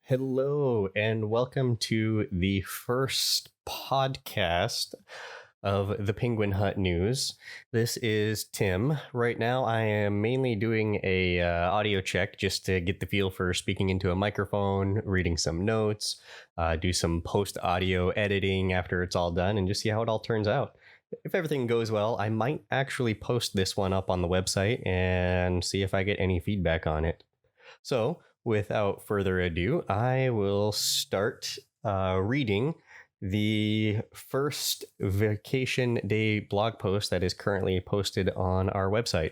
Hello, and welcome to the first podcast of the Penguin Hut News. This is Tim. Right now, I am mainly doing a audio check just to get the feel for speaking into a microphone, reading some notes, do some post audio editing after it's all done, and just see how it all turns out. If everything goes well, I might actually post this one up on the website and see if I get any feedback on it. So, without further ado, I will start reading the first vacation day blog post that is currently posted on our website.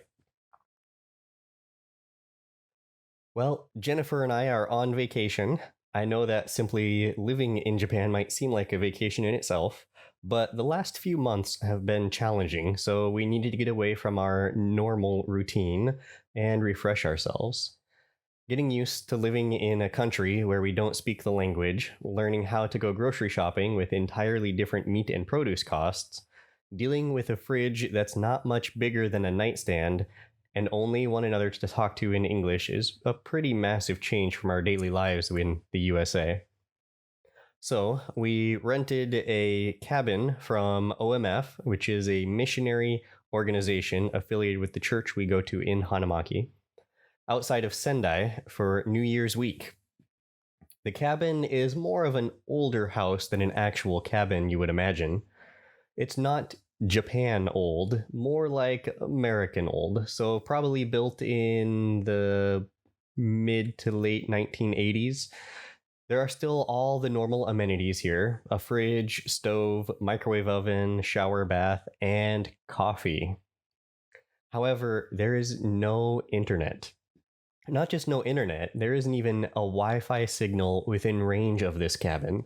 Well, Jennifer and I are on vacation. I know that simply living in Japan might seem like a vacation in itself, but the last few months have been challenging, so we needed to get away from our normal routine and refresh ourselves. Getting used to living in a country where we don't speak the language, learning how to go grocery shopping with entirely different meat and produce costs, dealing with a fridge that's not much bigger than a nightstand, and only one another to talk to in English is a pretty massive change from our daily lives in the USA. So, we rented a cabin from OMF, which is a missionary organization affiliated with the church we go to in Hanamaki, outside of Sendai for New Year's week. The cabin is more of an older house than an actual cabin you would imagine. It's not Japan old, more like American old, so probably built in the mid to late 1980s. There are still all the normal amenities here: a fridge, stove, microwave oven, shower bath, and coffee. However, there is no internet. Not just no internet, there isn't even a Wi-Fi signal within range of this cabin.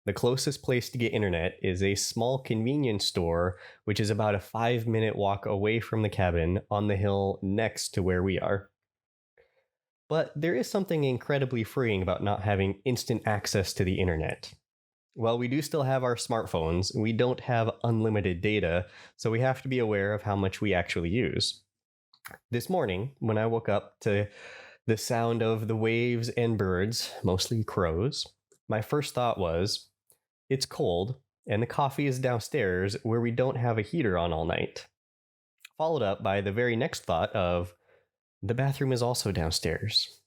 The closest place to get internet is a small convenience store, which is about a 5-minute walk away from the cabin on the hill next to where we are. But there is something incredibly freeing about not having instant access to the internet. While we do still have our smartphones, we don't have unlimited data, so we have to be aware of how much we actually use. This morning, when I woke up to the sound of the waves and birds, mostly crows, my first thought was, it's cold, and the coffee is downstairs where we don't have a heater on all night. Followed up by the very next thought of, the bathroom is also downstairs.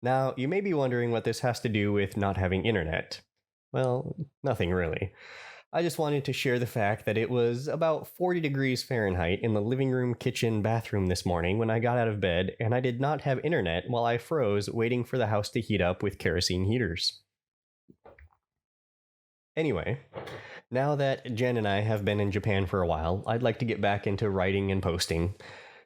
Now, you may be wondering what this has to do with not having internet. Well, nothing really. I just wanted to share the fact that it was about 40 degrees Fahrenheit in the living room, kitchen, bathroom this morning when I got out of bed, and I did not have internet while I froze waiting for the house to heat up with kerosene heaters. Anyway, now that Jen and I have been in Japan for a while, I'd like to get back into writing and posting.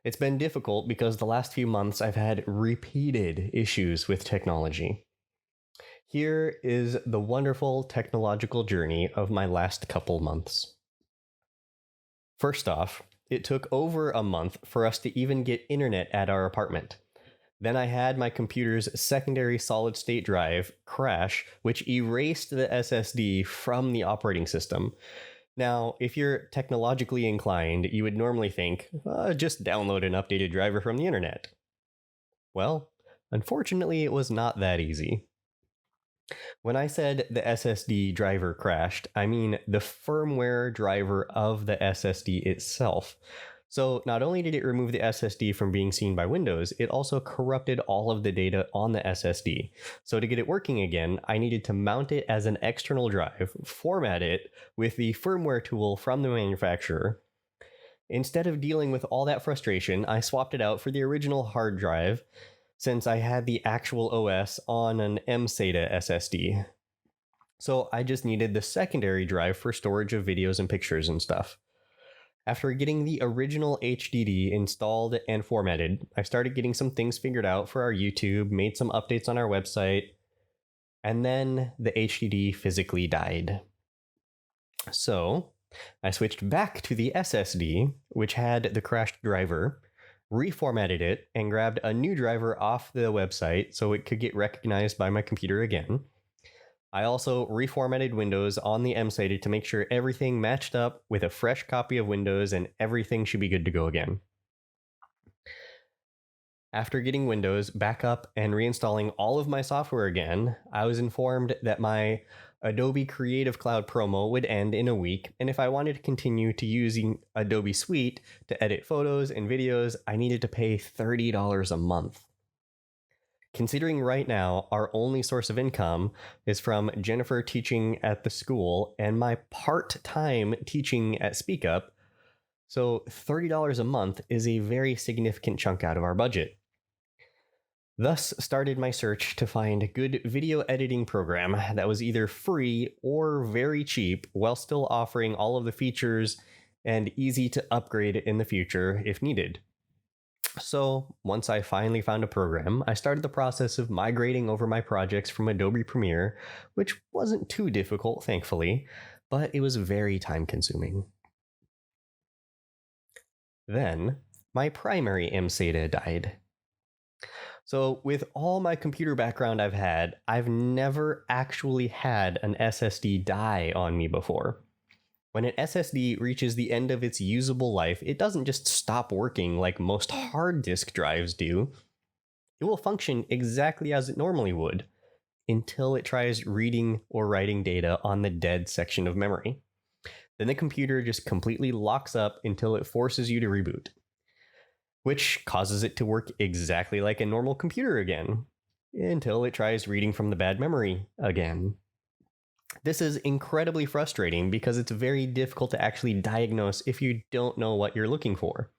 It's been difficult because the last few months I've had repeated issues with technology. Here is the wonderful technological journey of my last couple months. First off, it took over a month for us to even get internet at our apartment. Then I had my computer's secondary solid state drive crash, which erased the SSD from the operating system. Now, if you're technologically inclined, you would normally think, just download an updated driver from the internet. Well, unfortunately, it was not that easy. When I said the SSD driver crashed, I mean the firmware driver of the SSD itself. So not only did it remove the SSD from being seen by Windows, it also corrupted all of the data on the SSD. So to get it working again, I needed to mount it as an external drive, format it with the firmware tool from the manufacturer. Instead of dealing with all that frustration, I swapped it out for the original hard drive, since I had the actual OS on an mSATA SSD. So I just needed the secondary drive for storage of videos and pictures and stuff. After getting the original HDD installed and formatted, I started getting some things figured out for our YouTube, made some updates on our website, and then the HDD physically died. So I switched back to the SSD, which had the crashed driver, reformatted it, and grabbed a new driver off the website so it could get recognized by my computer again. I also reformatted Windows on the mSATA to make sure everything matched up with a fresh copy of Windows and everything should be good to go again. After getting Windows back up and reinstalling all of my software again, I was informed that my Adobe Creative Cloud promo would end in a week, and if I wanted to continue to using Adobe Suite to edit photos and videos, I needed to pay $30 a month. Considering right now our only source of income is from Jennifer teaching at the school and my part-time teaching at Speak Up, so $30 a month is a very significant chunk out of our budget. Thus started my search to find a good video editing program that was either free or very cheap while still offering all of the features and easy to upgrade in the future if needed. So once I finally found a program, I started the process of migrating over my projects from Adobe Premiere, which wasn't too difficult, thankfully, but it was very time consuming. Then my primary MSATA died. So with all my computer background I've never actually had an SSD die on me before. When an SSD reaches the end of its usable life, it doesn't just stop working like most hard disk drives do. It will function exactly as it normally would until it tries reading or writing data on the dead section of memory. Then the computer just completely locks up until it forces you to reboot, which causes it to work exactly like a normal computer again, until it tries reading from the bad memory again. This is incredibly frustrating because it's very difficult to actually diagnose if you don't know what you're looking for.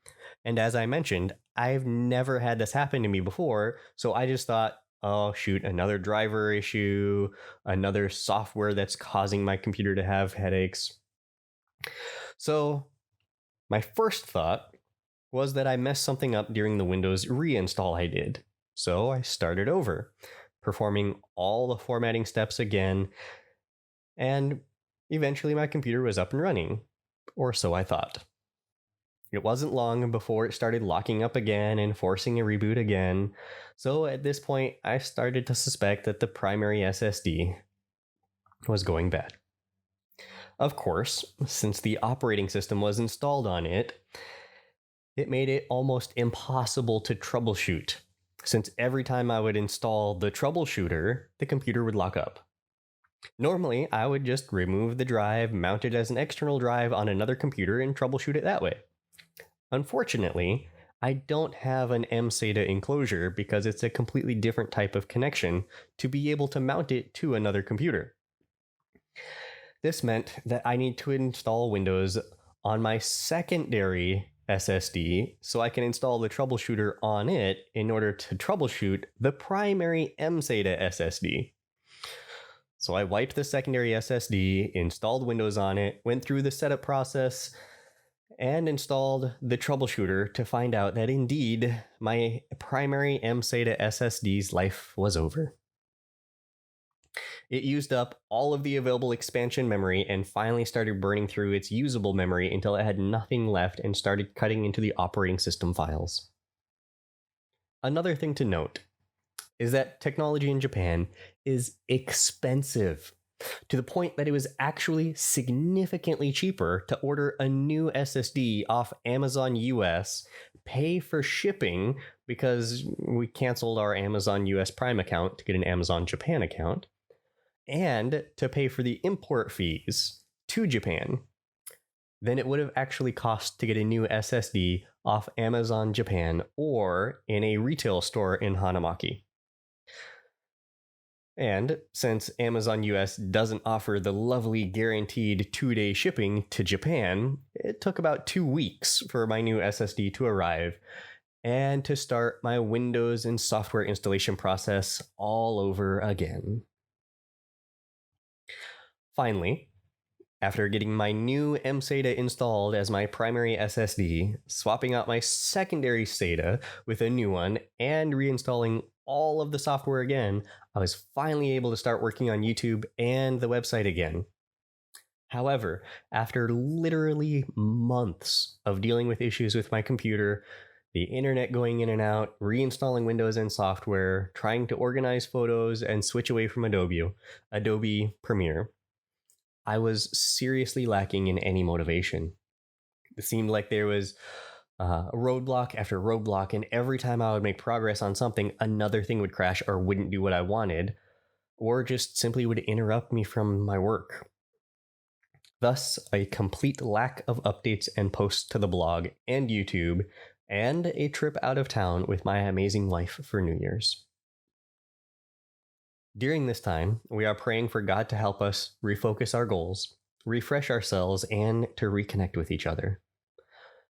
And as I mentioned, I've never had this happen to me before, so I just thought, oh shoot, another driver issue, another software that's causing my computer to have headaches. So my first thought was that I messed something up during the Windows reinstall I did. So I started over, performing all the formatting steps again, and eventually my computer was up and running, or so I thought. It wasn't long before it started locking up again and forcing a reboot again, so at this point I started to suspect that the primary SSD was going bad. Of course, since the operating system was installed on it, it made it almost impossible to troubleshoot, since every time I would install the troubleshooter, the computer would lock up. Normally, I would just remove the drive, mount it as an external drive on another computer, and troubleshoot it that way. Unfortunately, I don't have an MSATA enclosure because it's a completely different type of connection to be able to mount it to another computer. This meant that I need to install Windows on my secondary SSD so I can install the troubleshooter on it in order to troubleshoot the primary MSATA SSD. So I wiped the secondary SSD, installed Windows on it, went through the setup process, and installed the troubleshooter to find out that indeed my primary MSATA SSD's life was over. It used up all of the available expansion memory and finally started burning through its usable memory until it had nothing left and started cutting into the operating system files. Another thing to note is that technology in Japan is expensive, to the point that it was actually significantly cheaper to order a new SSD off Amazon US, pay for shipping because we canceled our Amazon US Prime account to get an Amazon Japan account, and to pay for the import fees to Japan than it would have actually cost to get a new SSD off Amazon Japan or in a retail store in Hanamaki. And since Amazon US doesn't offer the lovely guaranteed 2-day shipping to Japan, it took about 2 weeks for my new SSD to arrive and to start my Windows and software installation process all over again. Finally, after getting my new MSATA installed as my primary SSD, swapping out my secondary SATA with a new one, and reinstalling all of the software again, I was finally able to start working on YouTube and the website again. However, after literally months of dealing with issues with my computer, the internet going in and out, reinstalling Windows and software, trying to organize photos and switch away from Adobe Premiere, I was seriously lacking in any motivation. It seemed like there was roadblock after roadblock, and every time I would make progress on something, another thing would crash or wouldn't do what I wanted, or just simply would interrupt me from my work. Thus, a complete lack of updates and posts to the blog and YouTube, and a trip out of town with my amazing wife for New Year's. During this time, we are praying for God to help us refocus our goals, refresh ourselves, and to reconnect with each other.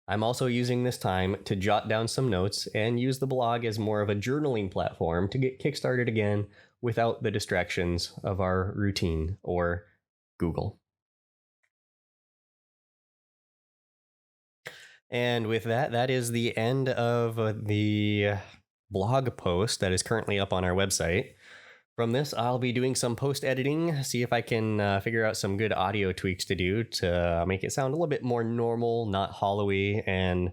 I'm also using this time to jot down some notes and use the blog as more of a journaling platform to get kickstarted again without the distractions of our routine or Google. And with that, that is the end of the blog post that is currently up on our website. From this, I'll be doing some post editing, see if I can figure out some good audio tweaks to do to make it sound a little bit more normal, not hollowy, and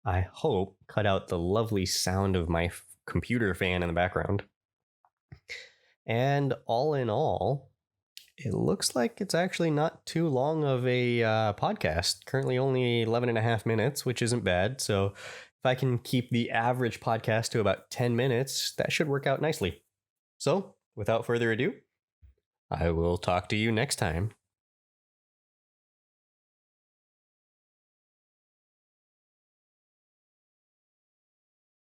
I hope cut out the lovely sound of my computer fan in the background. And all in all, it looks like it's actually not too long of a podcast. Currently only 11 and a half minutes, which isn't bad. So if I can keep the average podcast to about 10 minutes, that should work out nicely. So without further ado, I will talk to you next time.